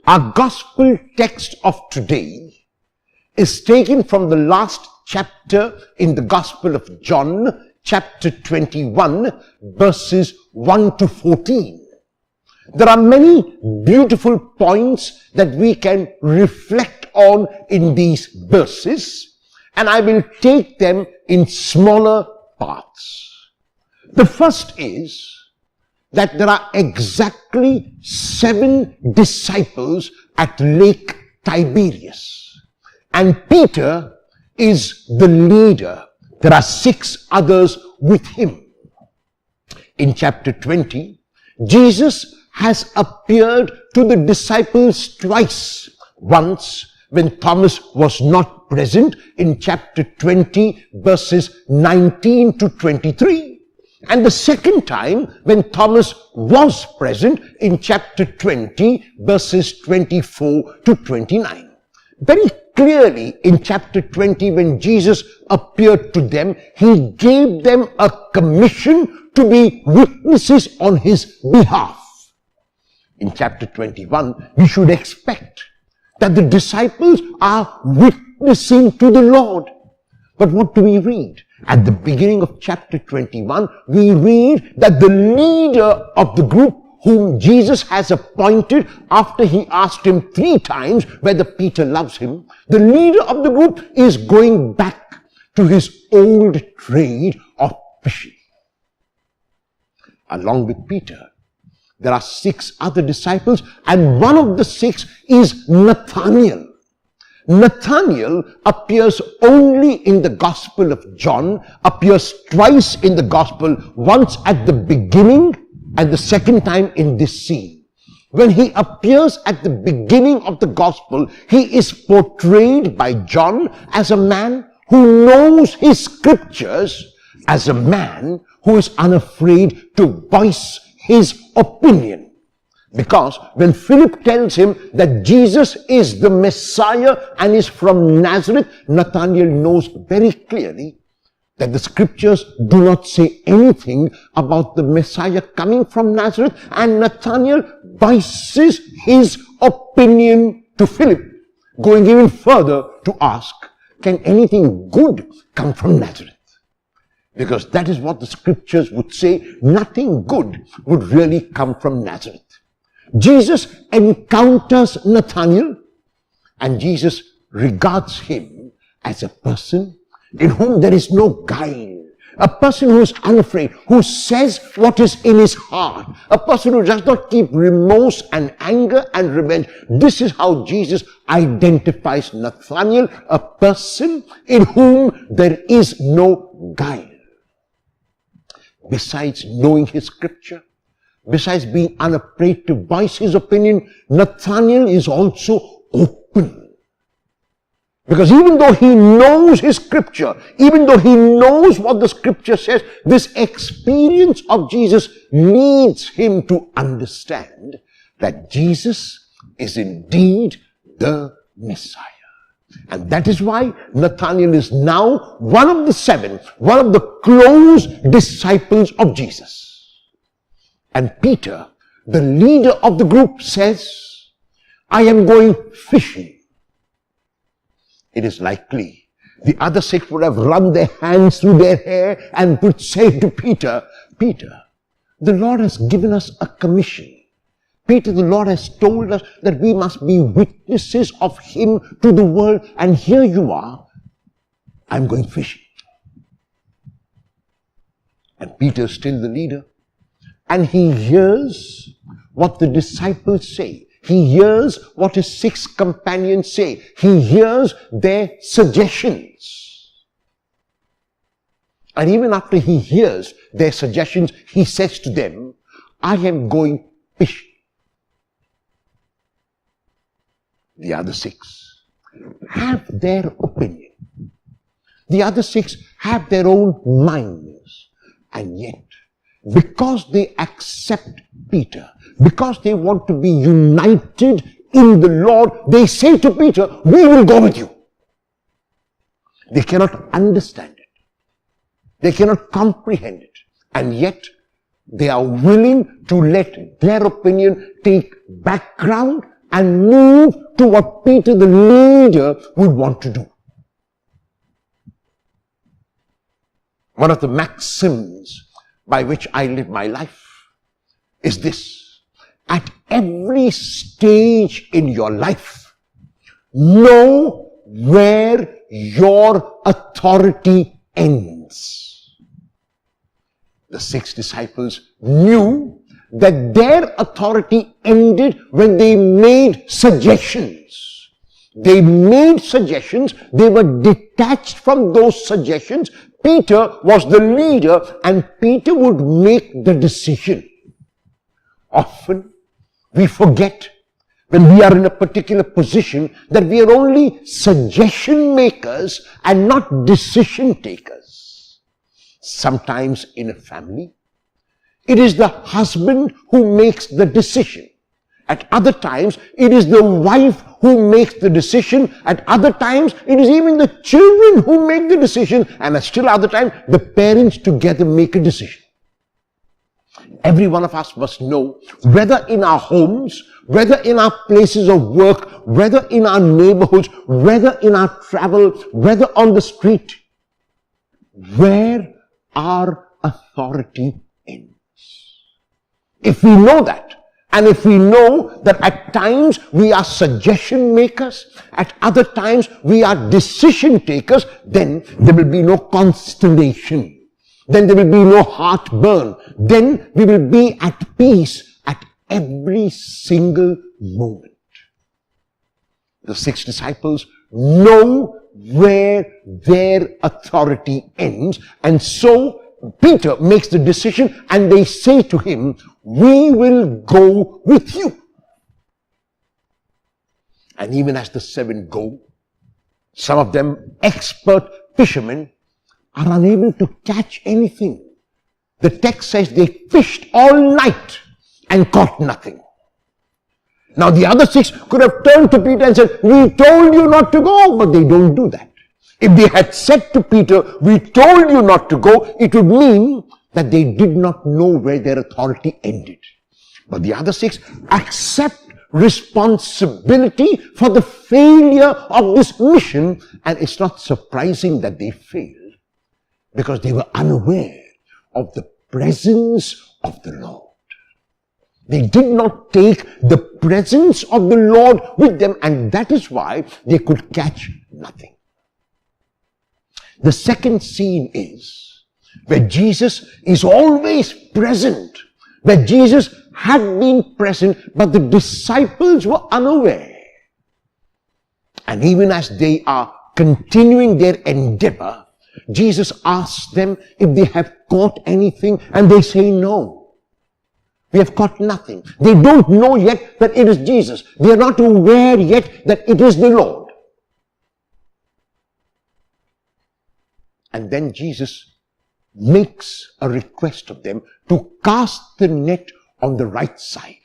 Our gospel text of today is taken from the last chapter in the Gospel of John, chapter 21, verses 1 to 14. There are many beautiful points that we can reflect on in these verses, and I will take them in smaller parts. The first is that there are exactly 7 disciples at Lake Tiberias, and Peter is the leader. There are 6 others with him. In chapter 20, Jesus has appeared to the disciples twice. Once when Thomas was not present in chapter 20, verses 19 to 23. And the second time when Thomas was present in chapter 20, verses 24 to 29. Very clearly in chapter 20, when Jesus appeared to them, he gave them a commission to be witnesses on his behalf. In chapter 21, we should expect that the disciples are witnessing to the Lord. But what do we read? At the beginning of chapter 21, we read that the leader of the group whom Jesus has appointed after he asked him 3 times whether Peter loves him, the leader of the group is going back to his old trade of fishing. Along with Peter, there are 6 other disciples, and one of the 6 is Nathaniel. Nathaniel appears only in the Gospel of John, appears twice in the Gospel, once at the beginning and the second time in this scene. When he appears at the beginning of the Gospel, he is portrayed by John as a man who knows his scriptures, as a man who is unafraid to voice his opinion. Because when Philip tells him that Jesus is the Messiah and is from Nazareth, Nathaniel knows very clearly that the scriptures do not say anything about the Messiah coming from Nazareth, and Nathaniel voices his opinion to Philip, going even further to ask, can anything good come from Nazareth? Because that is what the scriptures would say, nothing good would really come from Nazareth. Jesus encounters Nathaniel, and Jesus regards him as a person in whom there is no guile, a person who is unafraid, who says what is in his heart, a person who does not keep remorse and anger and revenge. This is how Jesus identifies Nathaniel, a person in whom there is no guile. Besides knowing his scripture, besides being unafraid to voice his opinion, Nathaniel is also open. Because even though he knows his scripture, even though he knows what the scripture says, this experience of Jesus leads him to understand that Jesus is indeed the Messiah. And that is why Nathaniel is now one of the 7, one of the close disciples of Jesus. And Peter, the leader of the group, says, I am going fishing. It is likely the other 6 would have run their hands through their hair and would say to Peter, Peter, the Lord has given us a commission. Peter, the Lord has told us that we must be witnesses of him to the world, and here you are, I'm going fishing. And Peter is still the leader, and he hears what the disciples say. He hears what his 6 companions say. He hears their suggestions. And even after he hears their suggestions, he says to them, I am going fishing. The other 6 have their opinion. The other 6 have their own minds. And yet, because they accept Peter, because they want to be united in the Lord, they say to Peter, we will go with you. They cannot understand it. They cannot comprehend it. And yet, they are willing to let their opinion take background and move to what Peter, the leader, would want to do. One of the maxims by which I live my life is this: at every stage in your life, know where your authority ends. The 6 disciples knew that their authority ended when they made suggestions. They made suggestions, they were detached from those suggestions. Peter was the leader and Peter would make the decision. Often we forget when we are in a particular position that we are only suggestion makers and not decision takers. Sometimes in a family, it is the husband who makes the decision. At other times, it is the wife who makes the decision. At other times, it is even the children who make the decision. And at still other times, the parents together make a decision. Every one of us must know, whether in our homes, whether in our places of work, whether in our neighborhoods, whether in our travel, whether on the street, where our authority ends. If we know that, and if we know that at times we are suggestion makers, at other times we are decision takers, then there will be no consternation. Then there will be no heartburn. Then we will be at peace at every single moment. The 6 disciples know where their authority ends, and so Peter makes the decision and they say to him, "We will go with you." And even as the 7 go, some of them expert fishermen are unable to catch anything. The text says they fished all night and caught nothing. Now the other 6 could have turned to Peter and said, "We told you not to go," but they don't do that. If they had said to Peter, "We told you not to go," it would mean that they did not know where their authority ended. But the other 6 accept responsibility for the failure of this mission, and it's not surprising that they failed, because they were unaware of the presence of the Lord. They did not take the presence of the Lord with them, and that is why they could catch nothing. The second scene is where Jesus is always present, where Jesus had been present, but the disciples were unaware. And even as they are continuing their endeavor, Jesus asks them if they have caught anything, and they say no. We have caught nothing. They don't know yet that it is Jesus. They are not aware yet that it is the Lord. And then Jesus makes a request of them to cast the net on the right side.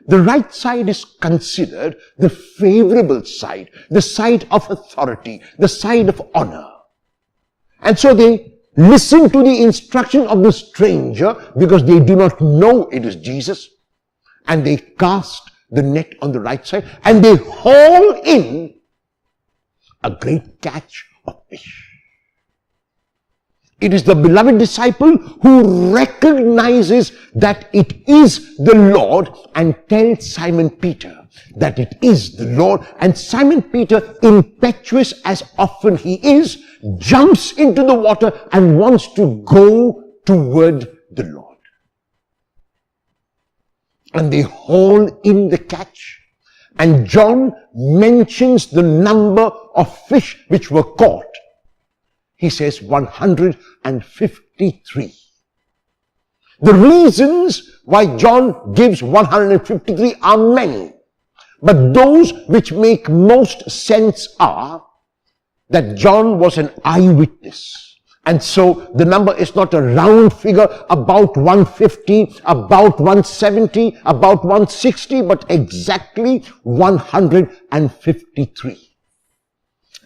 The right side is considered the favorable side, the side of authority, the side of honor. And so they listen to the instruction of the stranger because they do not know it is Jesus. And they cast the net on the right side and they haul in a great catch of fish. It is the beloved disciple who recognizes that it is the Lord and tells Simon Peter that it is the Lord. And Simon Peter, impetuous as often he is, jumps into the water and wants to go toward the Lord. And they haul in the catch. And John mentions the number of fish which were caught. He says 153. The reasons why John gives 153 are many, but those which make most sense are that John was an eyewitness. And so the number is not a round figure, about 150, about 170, about 160, but exactly 153.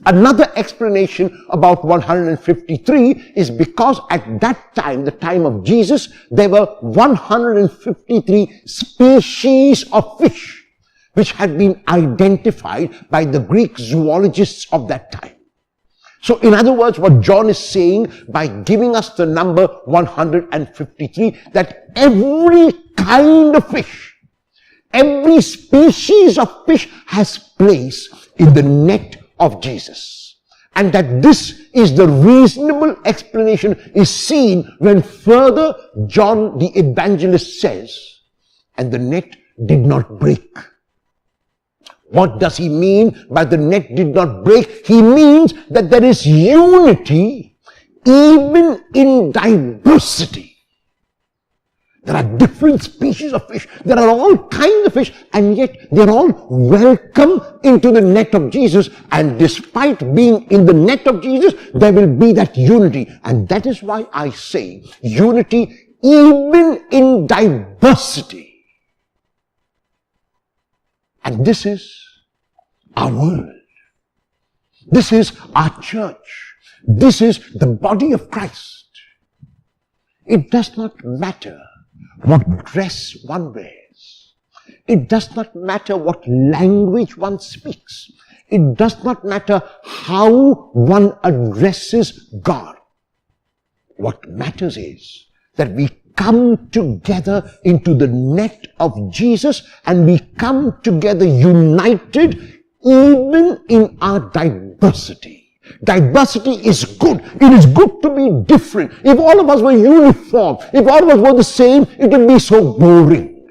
Another explanation about 153 is because at that time, the time of Jesus, there were 153 species of fish. which had been identified by the Greek zoologists of that time. So in other words, what John is saying by giving us the number 153, that every kind of fish, every species of fish has place in the net of Jesus. And that this is the reasonable explanation is seen when further John the evangelist says, and the net did not break. What does he mean by the net did not break? He means that there is unity even in diversity. There are different species of fish. There are all kinds of fish, and yet they're all welcome into the net of Jesus. And despite being in the net of Jesus, there will be that unity. And that is why I say unity even in diversity. And this is our world. This is our church. This is the body of Christ. It does not matter what dress one wears. It does not matter what language one speaks. It does not matter how one addresses God. What matters is that we come together into the net of Jesus, and we come together united even in our diversity. Diversity is good. It is good to be different. If all of us were uniform, if all of us were the same, it would be so boring.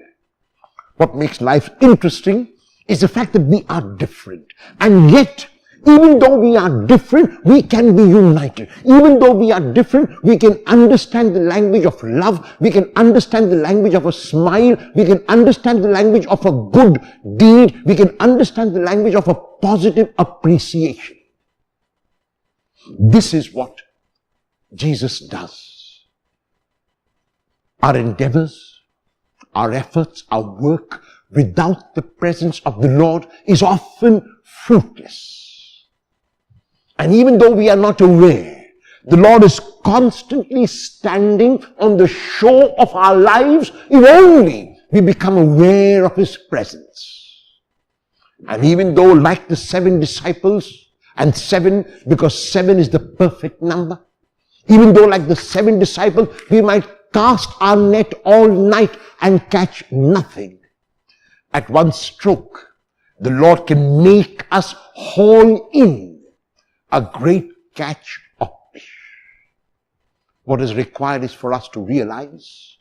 What makes life interesting is the fact that we are different. And yet, even though we are different, we can be united. Even though we are different, we can understand the language of love. We can understand the language of a smile. We can understand the language of a good deed. We can understand the language of a positive appreciation. This is what Jesus does. Our endeavors, our efforts, our work without the presence of the Lord is often fruitless. And even though we are not aware, the Lord is constantly standing on the shore of our lives if only we become aware of His presence. And even though, like the 7 disciples, and 7, because 7 is the perfect number, even though like the 7 disciples, we might cast our net all night and catch nothing, at one stroke, the Lord can make us haul in a great catch of fish. What is required is for us to realize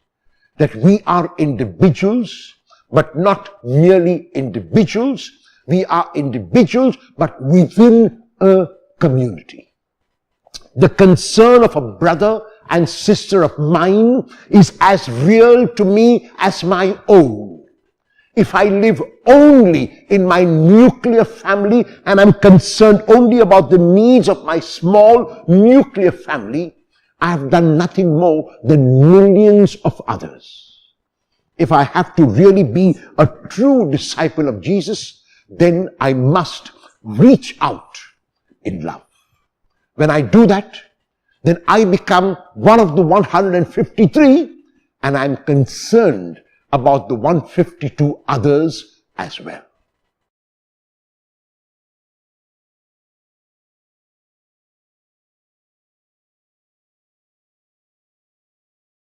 that we are individuals, but not merely individuals. We are individuals, but within a community. The concern of a brother and sister of mine is as real to me as my own. If I live only in my nuclear family and I'm concerned only about the needs of my small nuclear family, I have done nothing more than millions of others. If I have to really be a true disciple of Jesus, then I must reach out in love. When I do that, then I become one of the 153, and I'm concerned about the 152 others as well.